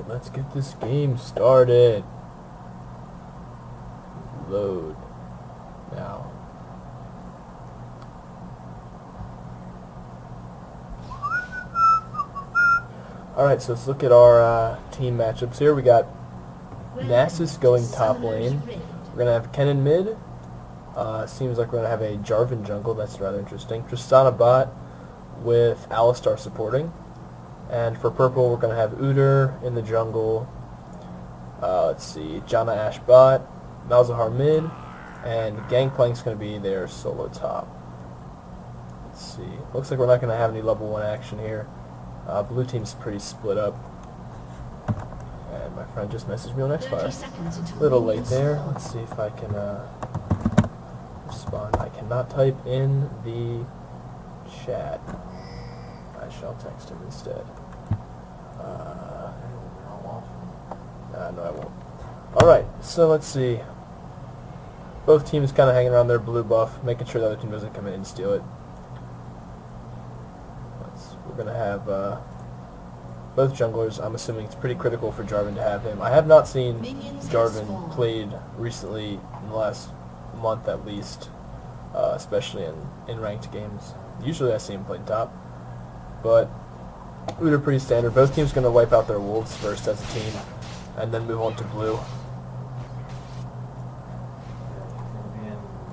Alright, let's get this game started. Load. Now. Alright, so let's look at our team matchups here. We got Nasus going top lane. We're going to have Kennen mid. Seems like we're going to have a Jarvan jungle. That's rather interesting. Tristana bot with Alistar supporting. And for purple, we're going to have Udyr in the jungle. Let's see, Janna Ashe bot, Malzahar mid, and Gangplank's going to be their solo top. Let's see. Looks like we're not going to have any level 1 action here. Blue team's pretty split up. And my friend just messaged me on Xfire. A little late there. Let's see if I can respond. I cannot type in the chat. I shall text him instead. No, I won't. Alright, so let's see. Both teams kind of hanging around their blue buff, making sure the other team doesn't come in and steal it. We're going to have both junglers. I'm assuming it's pretty critical for Jarvan to have him. I have not seen Jarvan played recently in the last month at least, especially in ranked games. Usually I see him playing top, but Udyr pretty standard. Both teams going to wipe out their wolves first as a team, and then move on to blue.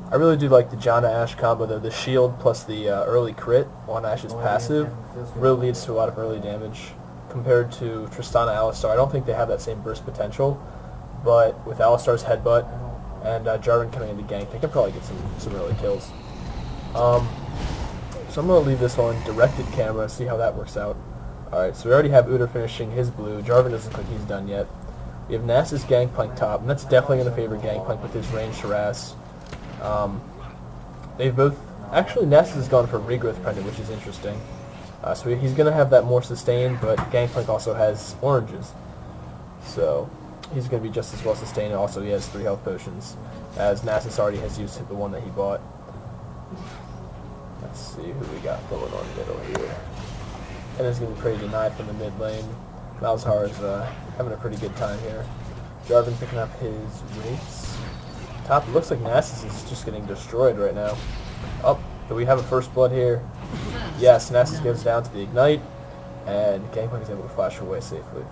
I really do like the Janna Ashe combo though. The shield plus the early crit on Ashe's passive really leads to a lot of early damage compared to Tristana Alistar. I don't think they have that same burst potential, but with Alistar's headbutt and Jarvan coming into gank, they can probably get some early kills. So I'm going to leave this on directed camera, see how that works out. Alright, so we already have Udyr finishing his blue. Jarvan doesn't look like he's done yet. We have Nasus Gangplank top, and that's definitely going to favor Gangplank with his ranged harass. They've both... Actually, Nasus has gone for Regrowth Pendant, which is interesting. So he's going to have that more sustained, but Gangplank also has oranges. So he's going to be just as well sustained, and also he has 3 health potions, as Nasus already has used the one that he bought. Let's see who we got going on middle here. And it's going to be pretty denied from the mid lane. Malzahar is having a pretty good time here. Jarvan picking up his wraiths. Top, it looks like Nasus is just getting destroyed right now. Oh, do we have a first blood here? Yes, Nasus goes down to the ignite, and Gangplank is able to flash away safely.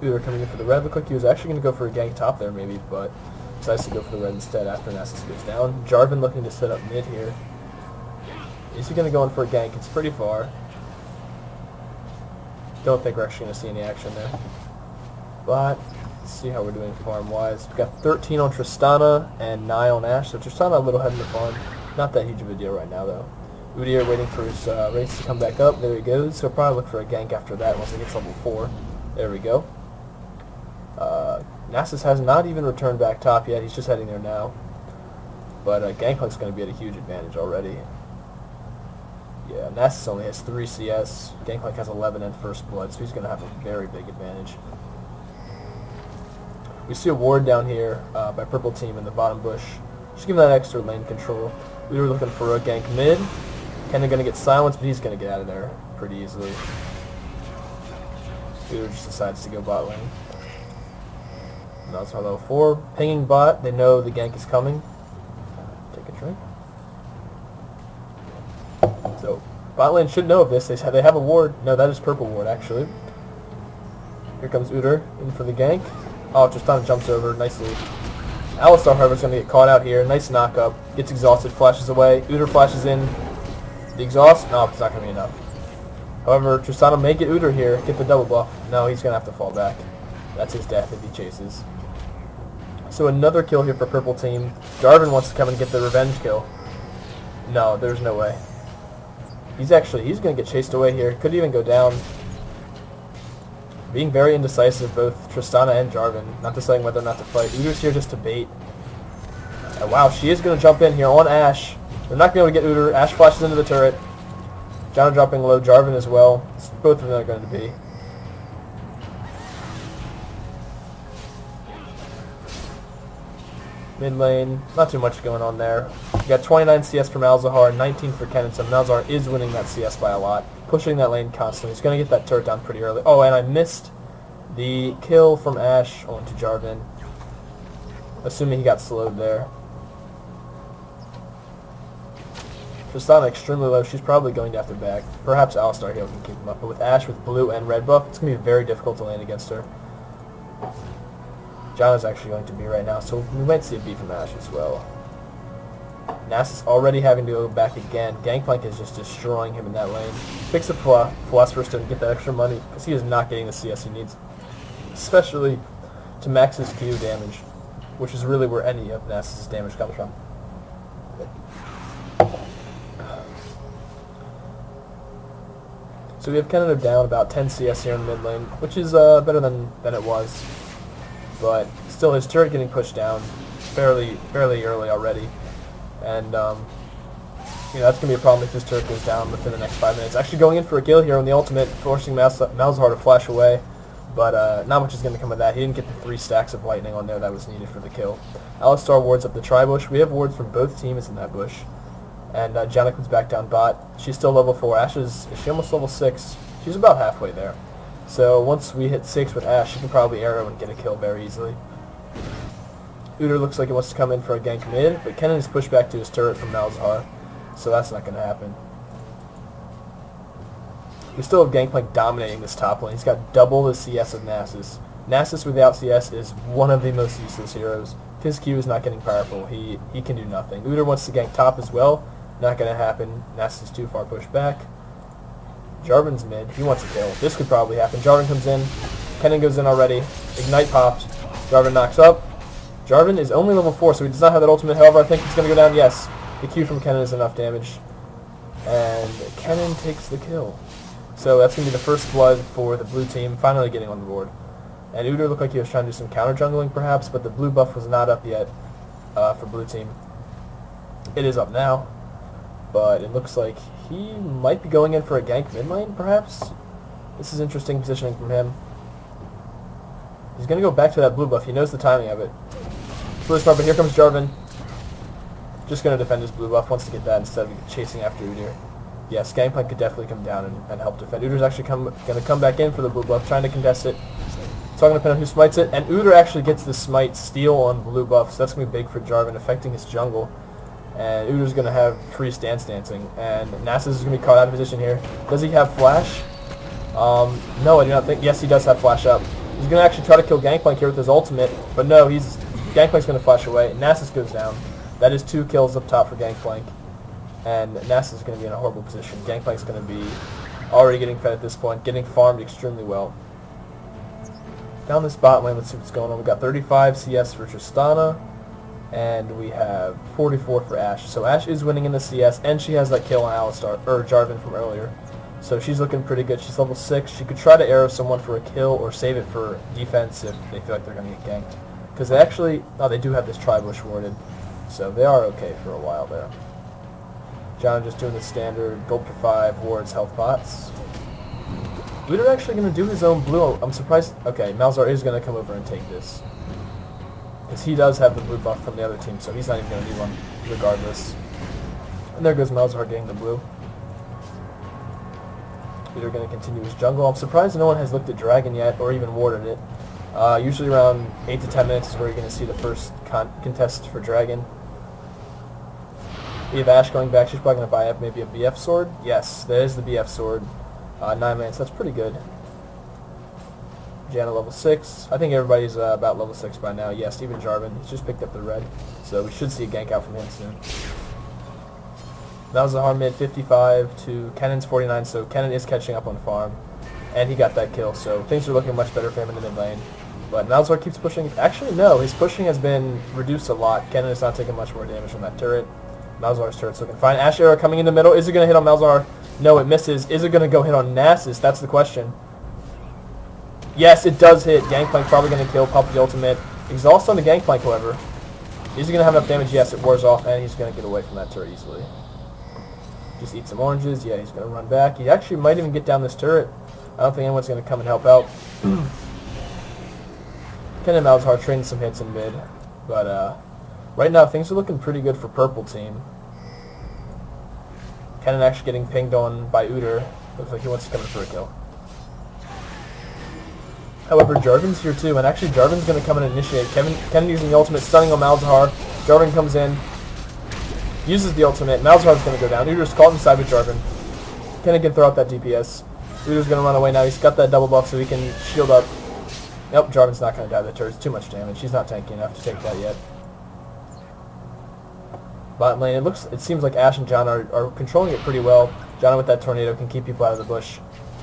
Udyr coming in for the red. Looked like he was actually going to go for a gank top there maybe, but decides to go for the red instead after Nasus goes down. Jarvan looking to set up mid here. Is he going to go in for a gank? It's pretty far. Don't think we're actually going to see any action there. But let's see how we're doing farm-wise. We've got 13 on Tristana and 9 on Ashe, so Tristana a little ahead in the farm. Not that huge of a deal right now, though. Udyr waiting for his race to come back up. There he goes. He'll probably look for a gank after that once he gets level 4. There we go. Nasus has not even returned back top yet. He's just heading there now. But Gangplank's going to be at a huge advantage already. Yeah, Nasus only has 3 CS. Gangplank has 11 and first blood, so he's going to have a very big advantage. We see a ward down here by purple team in the bottom bush. Just give him that extra lane control. We were looking for a gank mid. Kennen going to get silenced, but he's going to get out of there pretty easily. Udyr just decides to go bot lane. Malzahar level 4. Pinging bot. They know the gank is coming. Take a drink. So, bot lane should know of this. They have a ward. No, that is purple ward, actually. Here comes Udyr in for the gank. Oh, Tristana jumps over nicely. Alistar, however, is going to get caught out here. Nice knock up. Gets exhausted, flashes away. Udyr flashes in. The exhaust? No, it's not going to be enough. However, Tristana may get Udyr here. Get the double buff. No, he's going to have to fall back. That's his death if he chases. So another kill here for purple team. Jarvan wants to come and get the revenge kill. No, there's no way. He's going to get chased away here. Could even go down. Being very indecisive, both Tristana and Jarvan. Not deciding whether or not to fight. Udyr's here just to bait. Wow, she is going to jump in here on Ashe. They're not going to be able to get Udyr. Ashe flashes into the turret. Janna dropping low. Jarvan as well. Both of them are going to be. Mid lane, not too much going on there. We got 29 CS for Malzahar, 19 for Kennen, so Malzahar is winning that CS by a lot. Pushing that lane constantly. He's going to get that turret down pretty early. Oh, and I missed The kill from Ashe onto Jarvan, assuming he got slowed there. Tristana extremely low. She's probably going to have to back. Perhaps Alistar Heal can keep him up. But with Ashe with blue and red buff, it's going to be very difficult to land against her. John is actually going to be right now, so we might see a beat from Ashe as well. Nasus already having to go back again. Gangplank is just destroying him in that lane. Picks up Philosopher's Stone to get that extra money, because he is not getting the CS he needs. Especially to max his Q damage, which is really where any of Nasus' damage comes from. So we have Kennen down about 10 CS here in mid lane, which is better than it was. But still, his turret getting pushed down fairly early already. And, that's going to be a problem if his turret goes down within the next 5 minutes. Actually going in for a kill here on the ultimate, forcing Malzahar to flash away. But not much is going to come of that. He didn't get the 3 stacks of lightning on there that was needed for the kill. Alistar wards up the tri-bush. We have wards from both teams in that bush. And Janna comes back down bot. She's still level 4. Ashe is she almost level 6? She's about halfway there. So once we hit 6 with Ashe, she can probably arrow and get a kill very easily. Udyr looks like he wants to come in for a gank mid, but Kennen is pushed back to his turret from Malzahar, so that's not going to happen. We still have Gangplank dominating this top lane. He's got double the CS of Nasus. Nasus without CS is one of the most useless heroes. His Q is not getting powerful. He can do nothing. Udyr wants to gank top as well. Not going to happen. Nasus is too far pushed back. Jarvan's mid. He wants a kill. This could probably happen. Jarvan comes in. Kennen goes in already. Ignite pops. Jarvan knocks up. Jarvan is only level 4, so he does not have that ultimate. However, I think it's going to go down. Yes. The Q from Kennen is enough damage. And Kennen takes the kill. So that's going to be the first blood for the blue team, finally getting on the board. And Udyr looked like he was trying to do some counter jungling perhaps, but the blue buff was not up yet for blue team. It is up now. But it looks like he might be going in for a gank mid lane, perhaps? This is interesting positioning from him. He's going to go back to that blue buff. He knows the timing of it. Blue smart, but here comes Jarvan. Just going to defend his blue buff. Wants to get that instead of chasing after Udyr. Yes, Gangplank could definitely come down and help defend. Udyr's actually going to come back in for the blue buff, trying to contest it. It's all going to depend on who smites it. And Udyr actually gets the smite steal on blue buff, so that's going to be big for Jarvan, affecting his jungle. And Udyr's going to have free stance dancing. And Nasus is going to be caught out of position here. Does he have flash? No, I do not think. Yes, he does have flash up. He's going to actually try to kill Gangplank here with his ultimate. But no, Gangplank's going to flash away. Nasus goes down. That is 2 kills up top for Gangplank. And Nasus is going to be in a horrible position. Gangplank's going to be already getting fed at this point, getting farmed extremely well. Down this bot lane, let's see what's going on. We've got 35 CS for Tristana. And we have 44 for Ashe. So Ashe is winning in the CS, and she has that kill on Jarvan from earlier. So she's looking pretty good. She's level 6. She could try to arrow someone for a kill or save it for defense if they feel like they're going to get ganked. Because they actually, they do have this tri-bush warded. So they are okay for a while there. John just doing the standard gold for 5 wards health bots. Udyr actually going to do his own blue. I'm surprised. Okay, Malzahar is going to come over and take this. Because he does have the blue buff from the other team, so he's not even going to need one regardless. And there goes Malzahar getting the blue. Udyr going to continue his jungle. I'm surprised no one has looked at Dragon yet, or even warded it. Usually around 8 to 10 minutes is where you're going to see the first contest for Dragon. We have Ashe going back. She's probably going to buy up maybe a BF sword. Yes, that is the BF sword. 9 minutes. That's pretty good. Janna level 6. I think everybody's about level 6 by now. Yes, even Jarvan. He's just picked up the red. So we should see a gank out from him soon. Malzahar mid 55 to Kennen's 49, so Kennen is catching up on farm. And he got that kill, so things are looking much better for him in the mid lane. But Malzahar keeps pushing. Actually, no, his pushing has been reduced a lot. Kennen is not taking much more damage from that turret. Malzahar's turret's looking fine. Ashe arrow coming in the middle. Is it going to hit on Malzahar? No, it misses. Is it going to go hit on Nasus? That's the question. Yes, it does hit. Gangplank probably going to kill, pop the ultimate. Exhaust on the Gangplank, however. Is he going to have enough damage? Yes, it wears off, and he's going to get away from that turret easily. Just eat some oranges. Yeah, he's going to run back. He actually might even get down this turret. I don't think anyone's going to come and help out. Kennen and Malzahar trading some hits in mid. But right now, things are looking pretty good for purple team. Kennen actually getting pinged on by Udyr. Looks like he wants to come in for a kill. However, Jarvan's here too, and actually Jarvan's going to come and initiate. Kennen using the ultimate, stunning on Malzahar. Jarvan comes in, uses the ultimate. Malzahar's going to go down. Udyr's caught inside with Jarvan. Kennen can throw out that DPS. Udyr's going to run away now. He's got that double buff so he can shield up. Nope, Jarvan's not going to die to the turret. It's too much damage. He's not tanky enough to take that yet. Bot lane, it seems like Ashe and Janna are controlling it pretty well. Janna with that tornado can keep people out of the bush.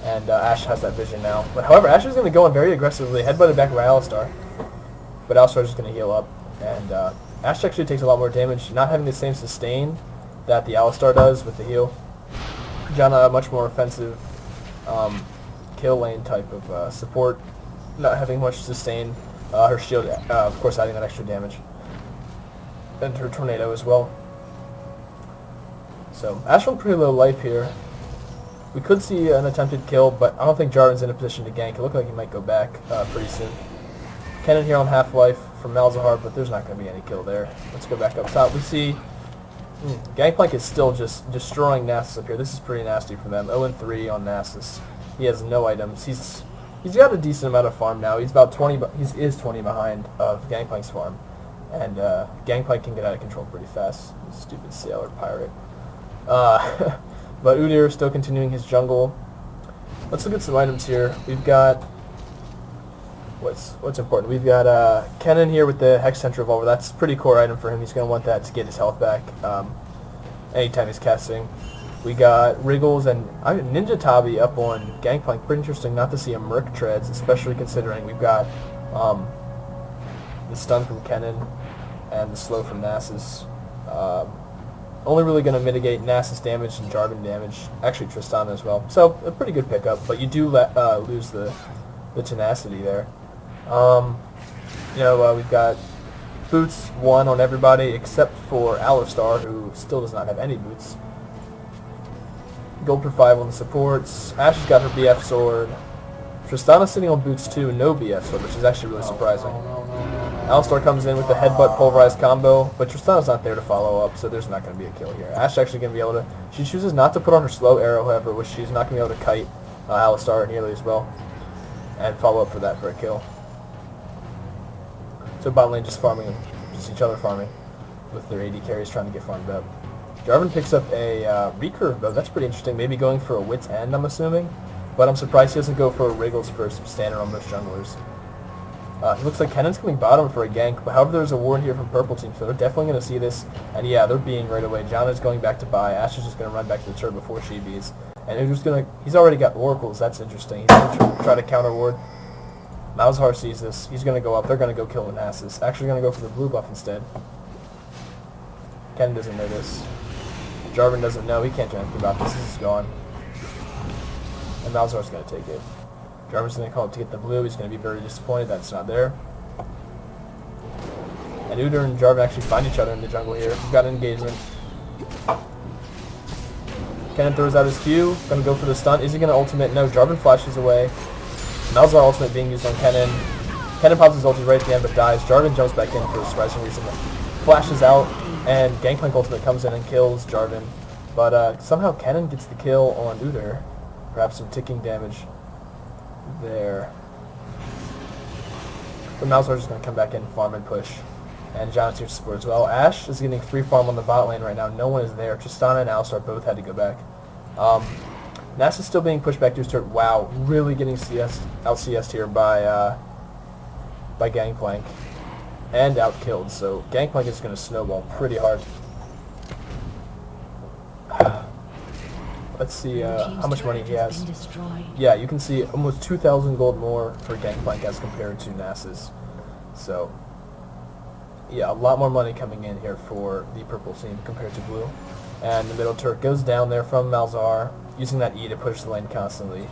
And Ashe has that vision now. But however, Ashe is going to go in very aggressively, headbutted back by Alistar. But Alistar is just going to heal up. And Ashe actually takes a lot more damage, not having the same sustain that the Alistar does with the heal. Janna, a much more offensive kill lane type of support, not having much sustain. Her shield, of course, adding that extra damage. And her tornado as well. So Ashe on pretty low life here. We could see an attempted kill, but I don't think Jarvan's in a position to gank. It looked like he might go back pretty soon. Kennen here on half-life from Malzahar, but there's not going to be any kill there. Let's go back up top. We see Gangplank is still just destroying Nasus up here. This is pretty nasty for them. 0-3 on Nasus. He has no items. He's got a decent amount of farm now. He's about 20. He is 20 behind of Gangplank's farm, and Gangplank can get out of control pretty fast. Stupid sailor pirate. But Udyr is still continuing his jungle. Let's look at some items here. We've got what's important. We've got Kennen here with the Hextech Revolver. That's a pretty core item for him. He's going to want that to get his health back anytime he's casting. We got Wriggles and Ninja Tabi up on Gangplank. Pretty interesting not to see a Merc Treads, especially considering we've got the stun from Kennen and the slow from Nasus. Only really going to mitigate Nasus damage and Jarvan damage. Actually, Tristana as well. So, a pretty good pickup, but you do lose the tenacity there. We've got boots 1 on everybody except for Alistar, who still does not have any boots. Gold per 5 on the supports. Ashe has got her BF sword. Tristana sitting on boots 2, no BF sword, which is actually really surprising. Alistar comes in with the headbutt pulverized combo, but Tristana's not there to follow up, so there's not going to be a kill here. Ashe's actually going to be able to... She chooses not to put on her slow arrow, however, which she's not going to be able to kite Alistar nearly as well, and follow up for that for a kill. So bot lane just farming, just each other farming, with their AD carries trying to get farmed up. Jarvan picks up a recurve, though. That's pretty interesting. Maybe going for a Wit's End, I'm assuming, but I'm surprised he doesn't go for a Wriggles first, standard on most junglers. It looks like Kennen's coming bottom for a gank, but however there's a ward here from Purple Team, so they're definitely going to see this. And yeah, they're being right away. Janna's going back to buy. Ashe is just going to run back to the turret before she bees. And he's already got oracles. That's interesting. He's going to try to counter ward. Malzahar sees this. He's going to go up. They're going to go kill the Nasus. Actually going to go for the blue buff instead. Kennen doesn't know this. Jarvan doesn't know. He can't do anything about this. This is gone. And Malzahar's going to take it. Jarvan's going to call up to get the blue. He's going to be very disappointed that it's not there. And Udyr and Jarvan actually find each other in the jungle here. We've got an engagement. Kennen throws out his Q. Going to go for the stun. Is he going to ultimate? No. Jarvan flashes away. Malzahar ultimate being used on Kennen. Kennen pops his ulti right at the end but dies. Jarvan jumps back in for a surprising reason. Flashes out. And Gangplank ultimate comes in and kills Jarvan. But somehow Kennen gets the kill on Udyr. Perhaps some ticking damage there. But Malzahar's just going to come back in, farm and push. And Janna's here to support as well. Ashe is getting free farm on the bot lane right now. No one is there. Tristana and Alistar both had to go back. Nasus is still being pushed back to his turret. Wow, really getting out CS'd here by Gangplank. And out-killed, so Gangplank is going to snowball pretty hard. Let's see how much money he has. Yeah, you can see almost 2,000 gold more for Gangplank as compared to Nasus. So, yeah, a lot more money coming in here for the purple team compared to blue. And the middle turret goes down there from Malzahar, using that E to push the lane constantly.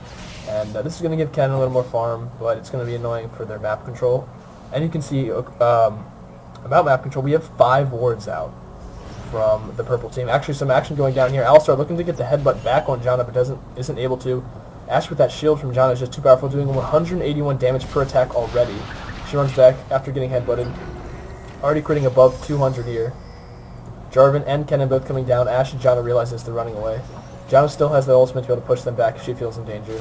And this is going to give Kennen a little more farm, but it's going to be annoying for their map control. And you can see about map control, we have 5 wards out from the purple team. Actually, some action going down here. Alistar looking to get the headbutt back on Janna, but isn't able to. Ashe with that shield from Janna is just too powerful, doing 181 damage per attack already. She runs back after getting headbutted. Already critting above 200 here. Jarvan and Kennen both coming down. Ashe and Janna realizes they're running away. Janna still has the ultimate to be able to push them back if she feels in danger.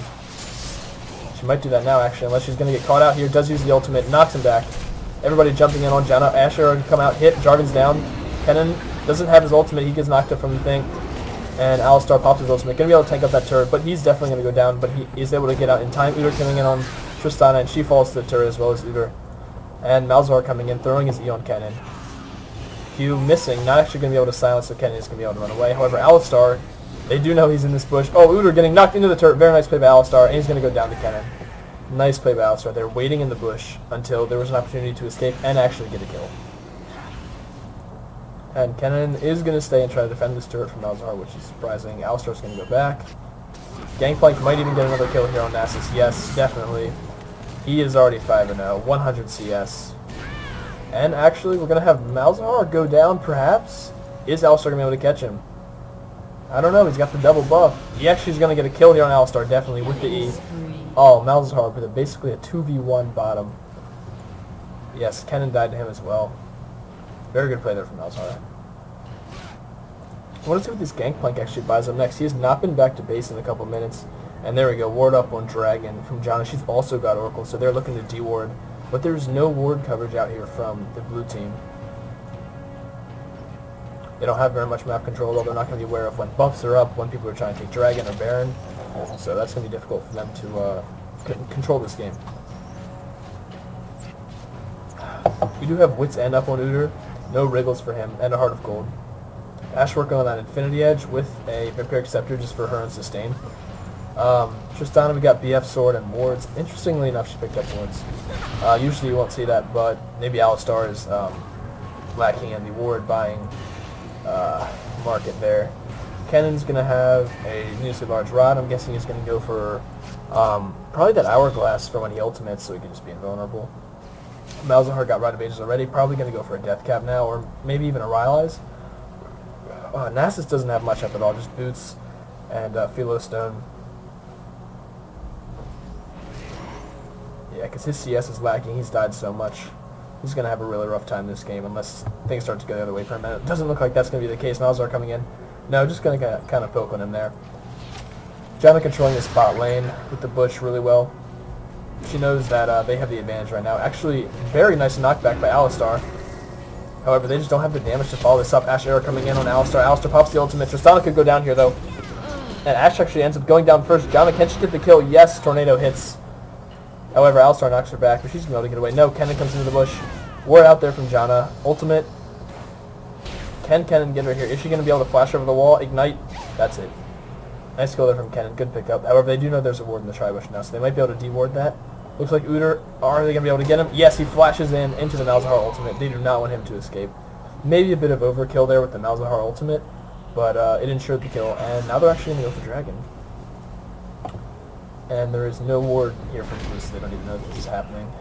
She might do that now, actually, unless she's going to get caught out here. Does use the ultimate, knocks him back. Everybody jumping in on Janna. Asher can come out, hit. Jarvan's down. Kennen doesn't have his ultimate. He gets knocked up from the thing. And Alistar pops his ultimate. Going to be able to tank up that turret, but he's definitely going to go down. But he is able to get out in time. Udyr coming in on Tristana, and she falls to the turret as well as Udyr. And Malzahar coming in, throwing his E on Kennen. Q missing, not actually going to be able to silence, so Kennen is going to be able to run away. However, Alistar, they do know he's in this bush. Oh, Udyr getting knocked into the turret. Very nice play by Alistar, and he's going to go down to Kennen. Nice play by Alistar. They're waiting in the bush until there was an opportunity to escape and actually get a kill. And Kennen is going to stay and try to defend this turret from Malzahar, which is surprising. Alistar's going to go back. Gangplank might even get another kill here on Nasus. Yes, definitely. He is already 5-0, 100 CS. And actually, we're going to have Malzahar go down, perhaps. Is Alistar going to be able to catch him? I don't know. He's got the double buff. He actually is going to get a kill here on Alistar, definitely, with the E. Oh, Malzahar with basically a 2v1 bottom. Yes, Kennen died to him as well. Very good play there from Malzahar. I want to see what this Gangplank actually buys up next. He has not been back to base in a couple minutes. And there we go, ward up on Dragon from Janna. She's also got Oracle, so they're looking to de-ward. But there's no ward coverage out here from the blue team. They don't have very much map control, though they're not going to be aware of when buffs are up, when people are trying to take Dragon or Baron. So that's going to be difficult for them to control this game. We do have Wits End up on Udyr. No Wriggles for him, and a Heart of Gold. Ash working on that Infinity Edge with a Vampiric Scepter just for her and sustain. Tristana, we got BF Sword and wards. Interestingly enough, she picked up wards. Usually you won't see that, but maybe Alistar is lacking in the ward buying market there. Kennen's going to have a unusually large rod. I'm guessing he's going to go for probably that Hourglass for when he ultimates, so he can just be invulnerable. Malzahar got Rite of Ages already. Probably going to go for a Death Cap now, or maybe even a Rylai's. Nasus doesn't have much up at all, just Boots and Philo Stone. Yeah, because his CS is lacking. He's died so much. He's going to have a really rough time this game unless things start to go the other way for him. And it doesn't look like that's going to be the case. Malzahar coming in. No, just going to kind of poke on him there. Janna controlling the spot lane with the bush really well. She knows that they have the advantage right now. Actually, very nice knockback by Alistar. However, they just don't have the damage to follow this up. Ashe Era coming in on Alistar. Alistar pops the ultimate. Tristana could go down here, though. And Ashe actually ends up going down first. Janna, can she get the kill? Yes, Tornado hits. However, Alistar knocks her back, but she's going to be able to get away. No, Kennen comes into the bush. Ward out there from Janna. Ultimate. Can Kennen get her here? Is she going to be able to flash over the wall? Ignite. That's it. Nice kill there from Kennen. Good pickup. However, they do know there's a ward in the Tribush now, so they might be able to de-ward that. Looks like Udyr, are they going to be able to get him? Yes, he flashes in into the Malzahar ultimate. They do not want him to escape. Maybe a bit of overkill there with the Malzahar ultimate, but it ensured the kill. And now they're actually going to go for Dragon. And there is no ward here from Blue, so they don't even know this is happening.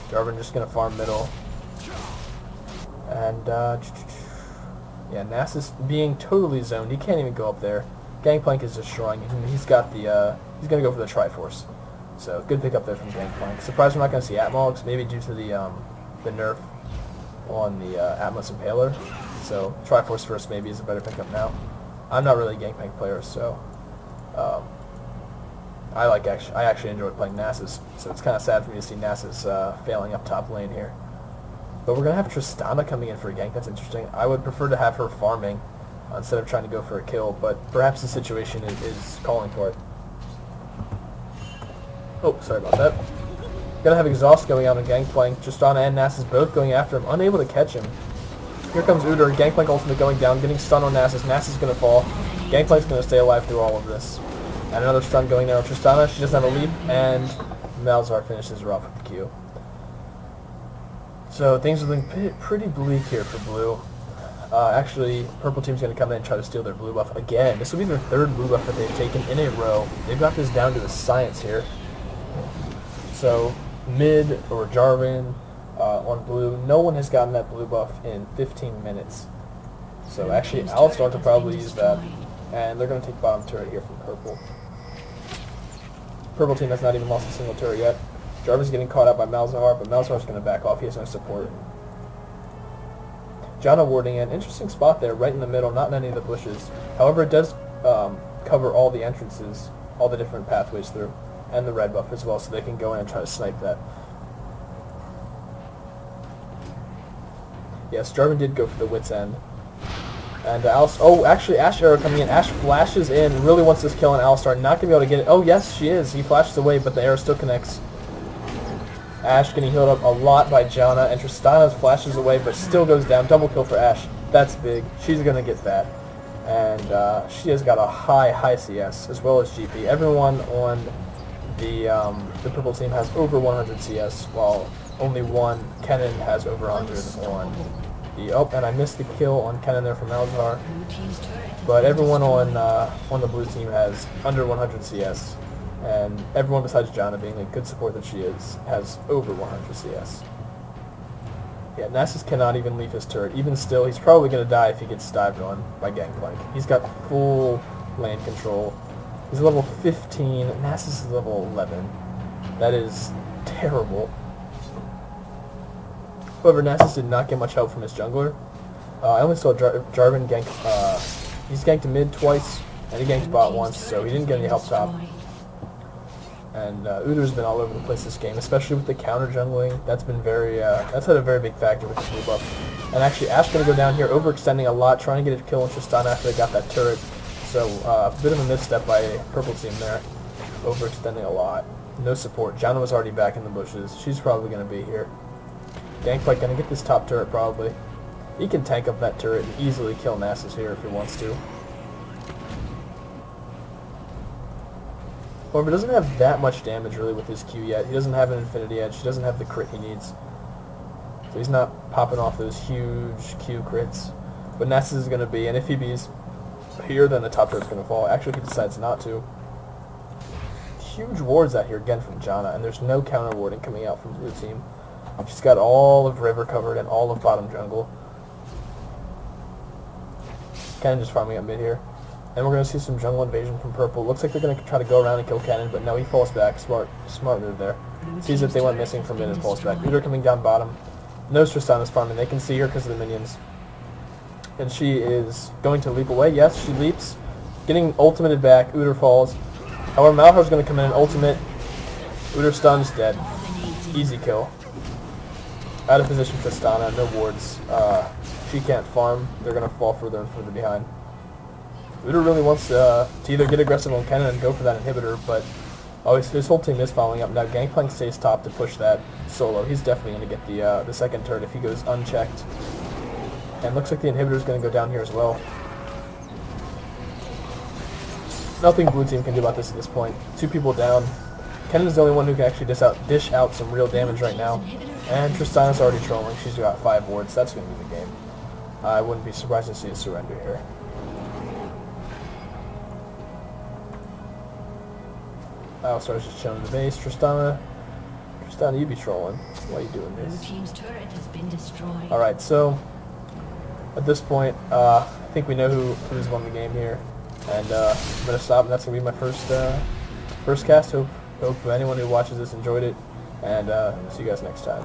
Jarvan just going to farm middle. And, yeah, Nasus being totally zoned. He can't even go up there. Gangplank is destroying him. He's got the, he's going to go for the Triforce. So, good pickup there from Gangplank. Surprised we're not going to see Atmogs, maybe due to the nerf on the Atmos Impaler. So, Triforce first maybe is a better pickup now. I'm not really a Gangplank player, so I actually enjoyed playing Nasus. So it's kind of sad for me to see Nasus failing up top lane here. But we're going to have Tristana coming in for a gank. That's interesting. I would prefer to have her farming instead of trying to go for a kill, but perhaps the situation is calling for it. Oh, sorry about that. Gonna have Exhaust going out on Gangplank. Tristana and Nasus both going after him, unable to catch him. Here comes Udyr. Gangplank ultimate going down, getting stunned on Nasus. Nasus gonna fall. Gangplank's gonna stay alive through all of this. And another stun going there on Tristana. She doesn't have a leap, and Malzahar finishes her off with the Q. So things are looking pretty bleak here for blue. Actually, purple team's going to come in and try to steal their blue buff again. This will be their third blue buff that they've taken in a row. They've got this down to a science here. So, mid or Jarvan on blue, no one has gotten that blue buff in 15 minutes. So actually, Alistar could probably use that. And they're going to take bottom turret here from purple. Purple team has not even lost a single turret yet. Jarvan's getting caught out by Malzahar, but Malzahar's going to back off. He has no support. Janna warding in. Interesting spot there, right in the middle, not in any of the bushes. However, it does cover all the entrances, all the different pathways through. and the red buff as well, so they can go in and try to snipe that. Yes, Jarvan did go for the wit's end. And actually, Ashe arrow coming in. Ashe flashes in, really wants this kill on Alistar, not going to be able to get it. Oh, yes, she is. He flashes away, but the arrow still connects. Ashe getting healed up a lot by Janna, and Tristana flashes away, but still goes down. Double kill for Ashe. That's big. She's going to get that. And she has got a high CS, as well as GP. Everyone on the purple team has over 100 CS, while only one, Kennen, has over 100 on the... Oh, and I missed the kill on Kennen there from Malzahar. But everyone on the blue team has under 100 CS. And everyone besides Janna, being a good support that she is, has over 100 CS. Yeah, Nasus cannot even leave his turret. Even still, he's probably going to die if he gets dived on by Gangplank. He's got full lane control. He's level 15. Nasus is level 11. That is terrible. However, Nasus did not get much help from his jungler. I only saw Jarvan gank. He's ganked mid twice, and he ganked bot once, so he didn't get any help top. And Udyr's been all over the place this game, especially with the counter jungling. That's been that's had a very big factor with the blue buff. And actually, Ashe going to go down here, overextending a lot, trying to get a kill on Tristana after they got that turret. So a bit of a misstep by purple team there, overextending a lot. No support. Janna was already back in the bushes. She's probably going to be here. Gangplank going to get this top turret probably. He can tank up that turret and easily kill Nasus here if he wants to. However, doesn't have that much damage really with his Q yet. He doesn't have an Infinity Edge. He doesn't have the crit he needs. So he's not popping off those huge Q crits. But Nasus is going to be, and if he bees here, then the top turret's going to fall. Actually, if he decides not to. Huge wards out here again from Janna, and there's no counter warding coming out from blue team. She's got all of river covered and all of bottom jungle. Kennen just farming up mid here. And we're going to see some jungle invasion from purple. Looks like they're going to try to go around and kill Kennen, but no, he falls back. Smart move there. Sees that they went missing from mid and falls back. Udyr coming down bottom. Knows Tristana's farming. They can see her because of the minions. And she is going to leap away. Yes, she leaps. Getting ultimated back. Udyr falls. However, Malzahar's going to come in and ultimate. Udyr stuns, dead. Easy kill. Out of position Tristana, no wards. She can't farm. They're going to fall further and further behind. Udyr really wants to either get aggressive on Kennen and go for that inhibitor, but his whole team is following up. Now Gangplank stays top to push that solo. He's definitely going to get the second turret if he goes unchecked. And looks like the inhibitor is going to go down here as well. Nothing blue team can do about this at this point. 2 people down. Kennen's the only one who can actually dish out some real damage right now. And Tristana's already trolling. She's got 5 wards. That's going to be the game. I wouldn't be surprised to see a surrender here. Alistar's just chilling in the base. Tristana, you be trolling. Why are you doing this? Blue team's turret has been destroyed. Alright, so at this point, I think we know who's won the game here. And I'm going to stop, and that's going to be my first cast. Hope anyone who watches this enjoyed it. And see you guys next time.